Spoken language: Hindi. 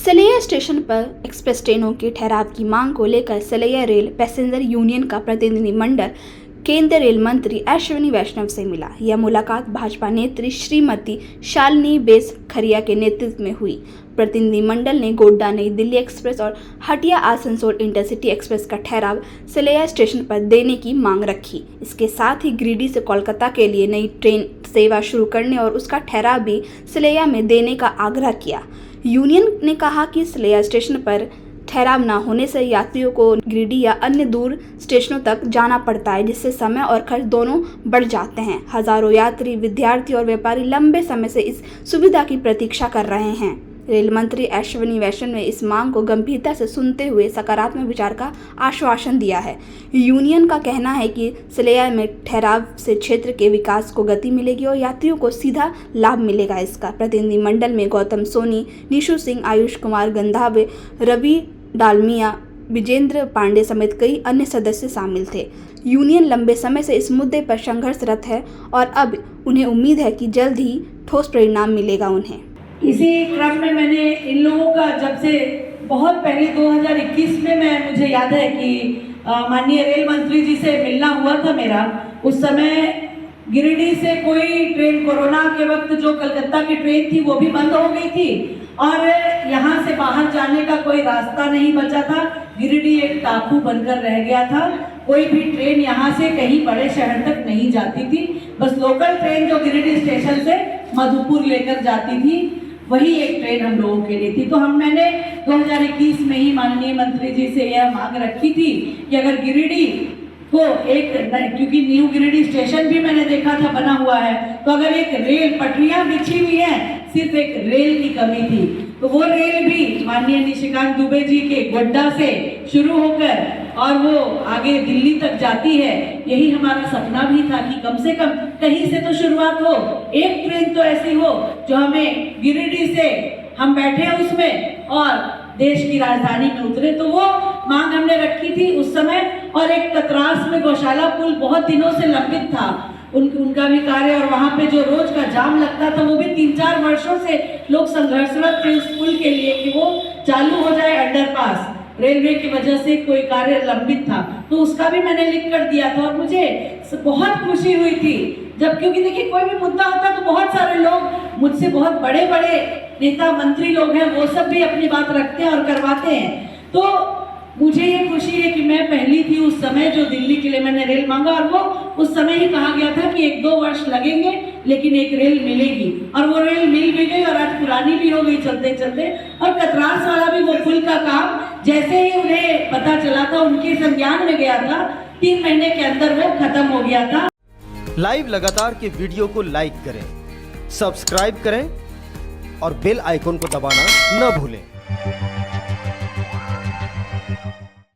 सलैया स्टेशन पर एक्सप्रेस ट्रेनों के ठहराव की मांग को लेकर सलैया रेल पैसेंजर यूनियन का प्रतिनिधिमंडल केंद्रीय रेल मंत्री अश्विनी वैष्णव से मिला। यह मुलाकात भाजपा नेत्री श्रीमती शालिनी बेस-खरिया के नेतृत्व में हुई। प्रतिनिधिमंडल ने गोड्डा नई दिल्ली एक्सप्रेस और हटिया आसनसोल इंटरसिटी एक्सप्रेस का ठहराव सलैया स्टेशन पर देने की मांग रखी। इसके साथ ही गिरिडीह से कोलकाता के लिए नई ट्रेन सेवा शुरू करने और उसका ठहराव भी सलैया में देने का आग्रह किया। यूनियन ने कहा कि सलैया स्टेशन पर ठहराव न होने से यात्रियों को गिरिडीह या अन्य दूर स्टेशनों तक जाना पड़ता है, जिससे समय और खर्च दोनों बढ़ जाते हैं। हजारों यात्री, विद्यार्थी और व्यापारी लंबे समय से इस सुविधा की प्रतीक्षा कर रहे हैं। रेल मंत्री अश्विनी वैष्णव ने इस मांग को गंभीरता से सुनते हुए सकारात्मक विचार का आश्वासन दिया है। यूनियन का कहना है कि सलैया में ठहराव से क्षेत्र के विकास को गति मिलेगी और यात्रियों को सीधा लाभ मिलेगा। इसका प्रतिनिधिमंडल में गौतम सोनी, निशु सिंह, आयुष कुमार गंधावे, रवि डालमिया, विजेंद्र पांडे समेत कई अन्य सदस्य शामिल थे। यूनियन लंबे समय से इस मुद्दे पर संघर्षरत है और अब उन्हें उम्मीद है कि जल्द ही ठोस परिणाम मिलेगा उन्हें। इसी क्रम में मैंने इन लोगों का जब से बहुत पहले 2021 में मुझे याद है कि माननीय रेल मंत्री जी से मिलना हुआ था मेरा। उस समय गिरिडीह से कोई ट्रेन, कोरोना के वक्त जो कलकत्ता की ट्रेन थी वो भी बंद हो गई थी और यहाँ से बाहर जाने का कोई रास्ता नहीं बचा था। गिरिडीह एक टापू बनकर रह गया था। कोई भी ट्रेन यहाँ से कहीं बड़े शहर तक नहीं जाती थी। बस लोकल ट्रेन जो गिरिडीह स्टेशन से मधुपुर लेकर जाती थी, वही एक ट्रेन हम लोगों के लिए थी। तो मैंने 2021 में ही माननीय मंत्री जी से यह मांग रखी थी कि अगर गिरिडीह को एक, क्योंकि न्यू गिरिडीह स्टेशन भी मैंने देखा था बना हुआ है, तो अगर एक रेल पटरियां बिछी हुई हैं, सिर्फ एक रेल की कमी थी, तो वो रेल भी माननीय निशिकांत दुबे जी के गोड्डा से शुरू होकर और वो आगे दिल्ली तक जाती है। यही हमारा सपना भी था कि कम से कम कहीं से तो शुरुआत हो, एक ट्रेन तो ऐसी हो जो हमें गिरिडीह से हम बैठे उसमें और देश की राजधानी में उतरे। तो वो मांग हमने रखी थी उस समय। और एक कतरास में गौशाला पुल बहुत दिनों से लंबित था, उनका भी कार्य, और वहाँ पे जो रोज का जाम लगता था वो भी 3-4 वर्षों से लोग संघर्षरत थे उस पुल के लिए कि वो चालू हो जाए। अंडरपास रेलवे की वजह से कोई कार्य लंबित था, तो उसका भी मैंने लिख कर दिया था। और मुझे बहुत खुशी हुई थी जब, क्योंकि देखिए कोई भी मुद्दा होता है तो बहुत सारे लोग, मुझसे बहुत बड़े बड़े नेता मंत्री लोग हैं, वो सब भी अपनी बात रखते हैं और करवाते हैं। तो मुझे ये खुशी है कि मैं पहली थी उस समय जो दिल्ली के लिए मैंने रेल मांगा, और वो उस समय ही कहा गया था कि 1-2 वर्ष लगेंगे लेकिन एक रेल मिलेगी, और वो रेल मिल भी गई और आज पुरानी भी हो गई चलते चलते। और कतरास वाला भी वो पुल का काम जैसे ही उन्हें पता चला था, उनके संज्ञान में गया था, 3 महीने के अंदर वो खत्म हो गया था। लाइव लगातार के वीडियो को लाइक करें, सब्सक्राइब करें और बेल आइकन को दबाना न भूलें।